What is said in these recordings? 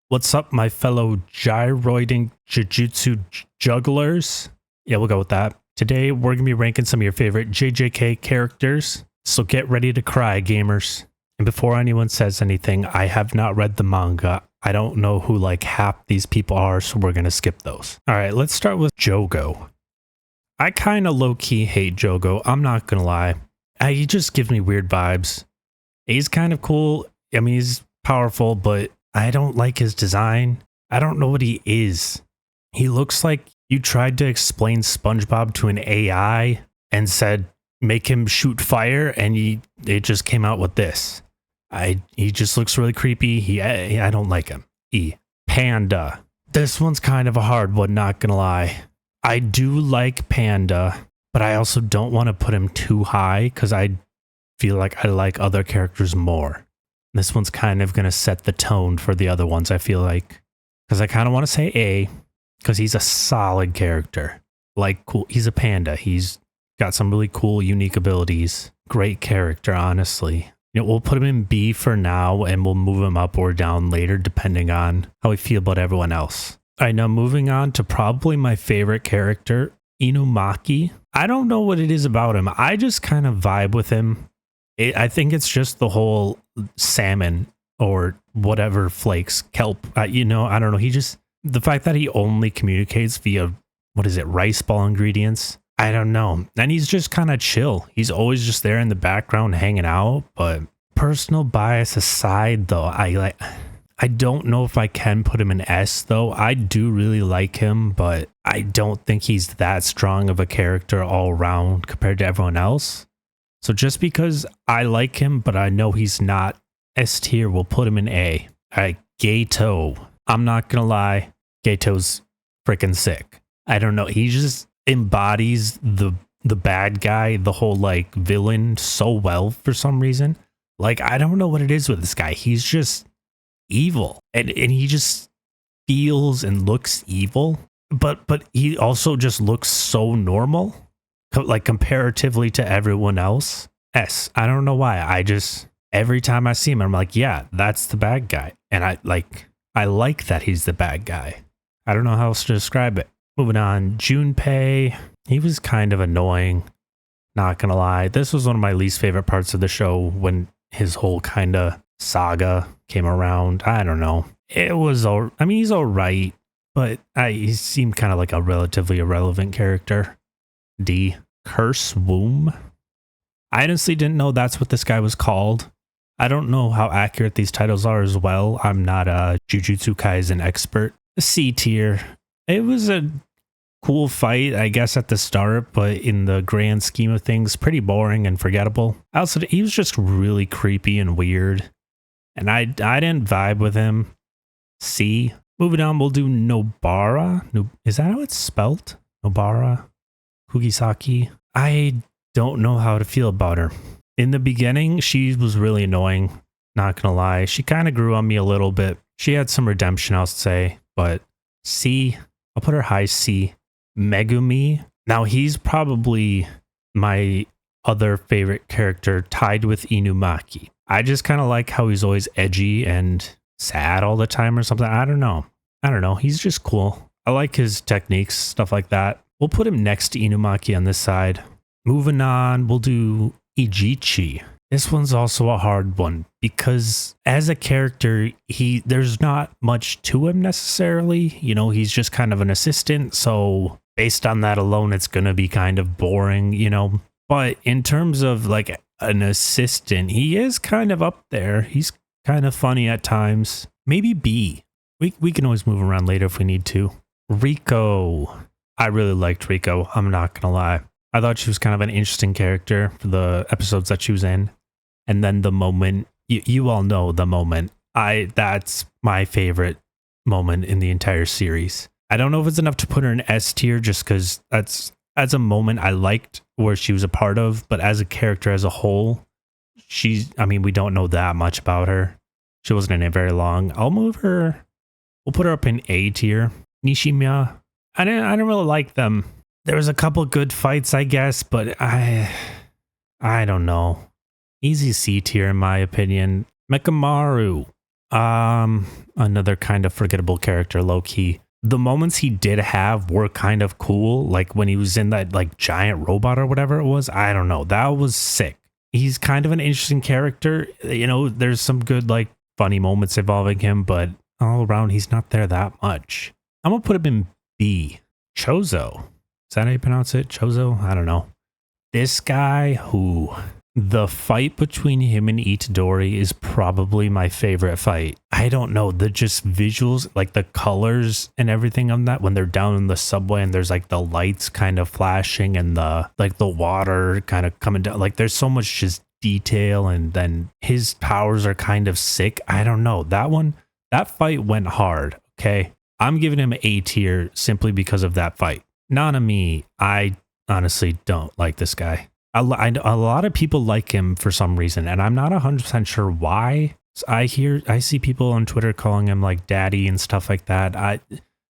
What's up, my fellow gyroiding Jujutsu jugglers? Yeah, we'll go with that. Today, we're going to be ranking some of your favorite JJK characters, so get ready to cry, gamers. And before anyone says anything, I have not read the manga. I don't know who like half these people are, so we're going to skip those. All right, let's start with Jogo. I kind of low-key hate Jogo, I'm not going to lie. He just gives me weird vibes. He's kind of cool. I mean, he's powerful, but I don't like his design. I don't know what he is. He looks like you tried to explain SpongeBob to an AI and said, make him shoot fire, and it just came out with this. He just looks really creepy. I don't like him. Panda. This one's kind of a hard one, not gonna lie. I do like Panda, but I also don't want to put him too high because I feel like I like other characters more. This one's kind of going to set the tone for the other ones, I feel like. Because I kind of want to say A, because he's a solid character. Like, cool. He's a panda. He's got some really cool, unique abilities. Great character, honestly. You know, we'll put him in B for now, and we'll move him up or down later, depending on how we feel about everyone else. All right, now moving on to probably my favorite character, Inumaki. I don't know what it is about him. I just kind of vibe with him. I think it's just the whole salmon or whatever flakes, kelp, you know, I don't know. The fact that he only communicates via, rice ball ingredients. I don't know. And he's just kind of chill. He's always just there in the background hanging out. But personal bias aside, though, I don't know if I can put him in S, though. I do really like him, but I don't think he's that strong of a character all around compared to everyone else. So just because I like him, but I know he's not S tier, we'll put him in A. All right, Gojo. I'm not going to lie. Gojo's freaking sick. I don't know. He just embodies the bad guy, the whole like villain so well for some reason. Like, I don't know what it is with this guy. He's just evil. And he just feels and looks evil. But he also just looks so normal. Like comparatively to everyone else. S. I don't know why. Every time I see him, I'm like, yeah, that's the bad guy. And I like that he's the bad guy. I don't know how else to describe it. Moving on, Junpei. He was kind of annoying. Not gonna lie. This was one of my least favorite parts of the show when his whole kind of saga came around. I don't know. He's all right, but he seemed kind of like a relatively irrelevant character. D. Curse Womb. I honestly didn't know that's what this guy was called. I don't know how accurate these titles are as well. I'm not a Jujutsu Kaisen expert. C tier. It was a cool fight, I guess, at the start, but in the grand scheme of things, pretty boring and forgettable. Also, he was just really creepy and weird, and I didn't vibe with him. C. Moving on, we'll do Nobara. Is that how it's spelled? Nobara? Kugisaki. I don't know how to feel about her. In the beginning, she was really annoying. Not gonna lie. She kind of grew on me a little bit. She had some redemption, I'll say. But C, I'll put her high C. Megumi. Now, he's probably my other favorite character tied with Inumaki. I just kind of like how he's always edgy and sad all the time or something. I don't know. He's just cool. I like his techniques, stuff like that. We'll put him next to Inumaki on this side. Moving on, we'll do Ijichi. This one's also a hard one because as a character, there's not much to him necessarily. You know, he's just kind of an assistant. So based on that alone, it's going to be kind of boring, you know. But in terms of like an assistant, he is kind of up there. He's kind of funny at times. Maybe B. We can always move around later if we need to. Rico. I really liked Rico. I'm not going to lie. I thought she was kind of an interesting character for the episodes that she was in. And then the moment, you all know the moment. That's my favorite moment in the entire series. I don't know if it's enough to put her in S tier just because that's as a moment I liked where she was a part of. But as a character as a whole, we don't know that much about her. She wasn't in it very long. We'll put her up in A tier. Nishimiya. I didn't really like them. There was a couple good fights, I guess, but I don't know. Easy C tier in my opinion. Mechamaru. Another kind of forgettable character, low key. The moments he did have were kind of cool, like when he was in that like giant robot or whatever it was. I don't know. That was sick. He's kind of an interesting character. You know, there's some good like funny moments involving him, but all around he's not there that much. I'm gonna put him in B. Choso. Is that how you pronounce it? Choso? I don't know. This guy who... The fight between him and Itadori is probably my favorite fight. I don't know, the just visuals, like the colors and everything on that when they're down in the subway and there's like the lights kind of flashing and the like the water kind of coming down. Like there's so much just detail, and then his powers are kind of sick. I don't know. That fight went hard, okay? I'm giving him A tier simply because of that fight. Nanami, I honestly don't like this guy. A lot of people like him for some reason, and I'm not 100% sure why. I see people on Twitter calling him like daddy and stuff like that.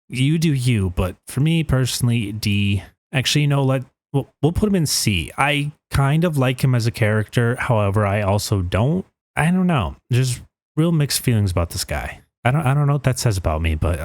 You do you, but for me personally, D. Actually, we'll put him in C. I kind of like him as a character, however, I also don't. I don't know. There's real mixed feelings about this guy. I don't know what that says about me, but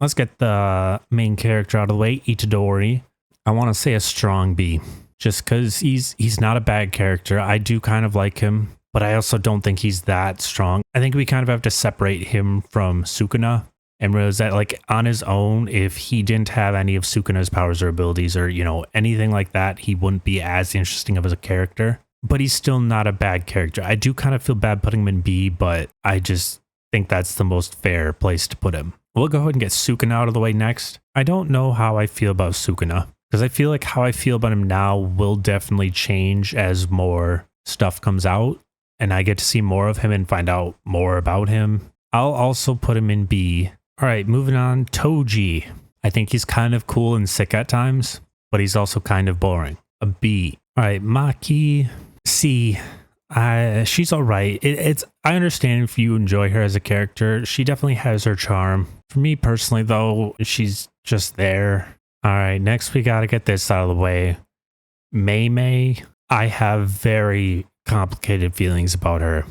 let's get the main character out of the way, Itadori. I want to say a strong B. Just because he's not a bad character. I do kind of like him, but I also don't think he's that strong. I think we kind of have to separate him from Sukuna and realize that like on his own, if he didn't have any of Sukuna's powers or abilities or, you know, anything like that, he wouldn't be as interesting of as a character. But he's still not a bad character. I do kind of feel bad putting him in B, but I just think that's the most fair place to put him. We'll go ahead and get Sukuna out of the way next. I don't know how I feel about Sukuna, because I feel like how I feel about him now will definitely change as more stuff comes out and I get to see more of him and find out more about him. I'll also put him in B. All right, moving on. Toji. I think he's kind of cool and sick at times, but he's also kind of boring. A B. All right, Maki. C. She's all right. I understand if you enjoy her as a character. She definitely has her charm. For me personally, though, she's just there. All right, next we got to get this out of the way. Mei. I have very complicated feelings about her.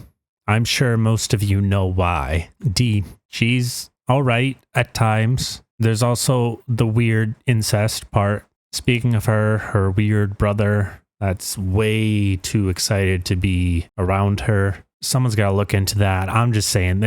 I'm sure most of you know why. D. She's all right at times. There's also the weird incest part. Speaking of her weird brother, that's way too excited to be around her. Someone's got to look into that. I'm just saying,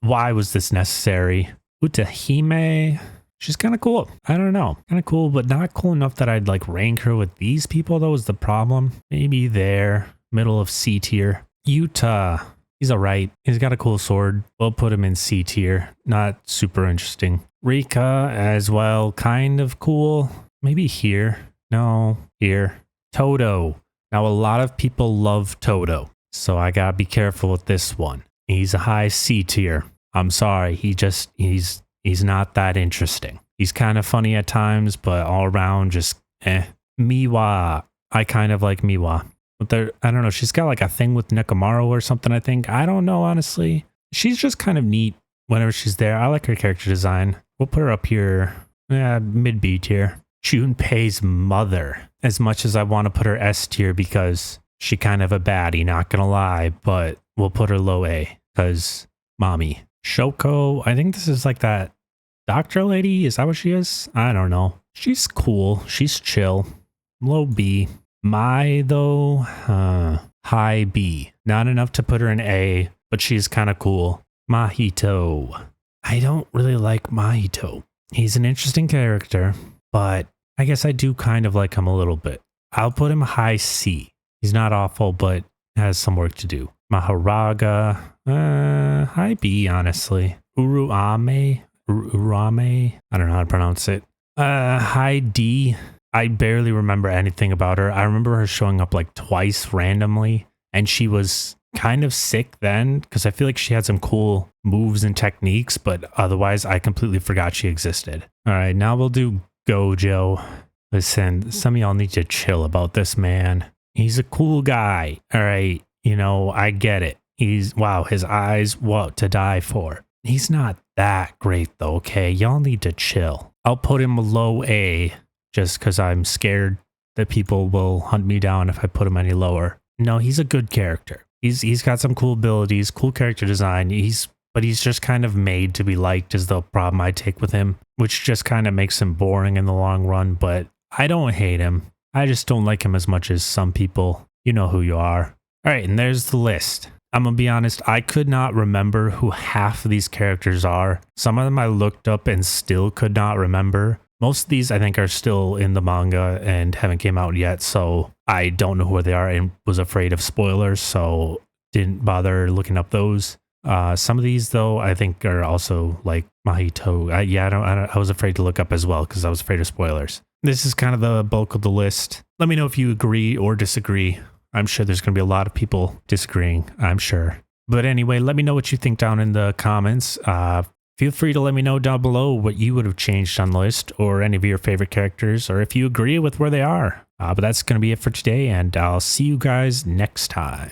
why was this necessary? Utahime. She's kind of cool. I don't know. Kind of cool, but not cool enough that I'd like rank her with these people, though, is the problem. Maybe there. Middle of C tier. Yuta. He's all right. He's got a cool sword. We'll put him in C tier. Not super interesting. Rika as well. Kind of cool. Maybe here. No, here. Toto. Now, a lot of people love Toto, so I gotta be careful with this one. He's a high C tier. I'm sorry. He's not that interesting. He's kind of funny at times, but all around just Miwa. I kind of like Miwa. But I don't know. She's got like a thing with Mechamaru or something, I think. I don't know, honestly. She's just kind of neat whenever she's there. I like her character design. We'll put her up here. Mid B tier. Junpei's mother. As much as I want to put her S tier because she kind of a baddie, not gonna lie. But we'll put her low A because mommy. Shoko. I think this is like that doctor lady. Is that what she is? I don't know. She's cool. She's chill. Low B. Mai, though, high B. Not enough to put her in A, but she's kind of cool. Mahito. I don't really like Mahito. He's an interesting character, but I guess I do kind of like him a little bit. I'll put him high C. He's not awful, but has some work to do. Maharaga. High B, honestly. Urame. I don't know how to pronounce it. High D. I barely remember anything about her. I remember her showing up like twice randomly, and she was kind of sick then because I feel like she had some cool moves and techniques, but otherwise I completely forgot she existed. All right, now we'll do Gojo. Listen, some of y'all need to chill about this man. He's a cool guy. All right, you know, I get it. Wow, his eyes, what to die for. He's not that great though, okay? Y'all need to chill. I'll put him low A. Just because I'm scared that people will hunt me down if I put him any lower. No, he's a good character. He's got some cool abilities, cool character design. But he's just kind of made to be liked is the problem I take with him, which just kind of makes him boring in the long run. But I don't hate him. I just don't like him as much as some people. You know who you are. All right, and there's the list. I'm gonna be honest, I could not remember who half of these characters are. Some of them I looked up and still could not remember. Most of these I think are still in the manga and haven't came out yet, so I don't know who they are and was afraid of spoilers, so didn't bother looking up those. Some of these though I think are also like Mahito. I was afraid to look up as well because I was afraid of spoilers. This is kind of the bulk of the list. Let me know if you agree or disagree. I'm sure there's going to be a lot of people disagreeing, I'm sure. But anyway, let me know what you think down in the comments. Feel free to let me know down below what you would have changed on the list or any of your favorite characters or if you agree with where they are. But that's going to be it for today, and I'll see you guys next time.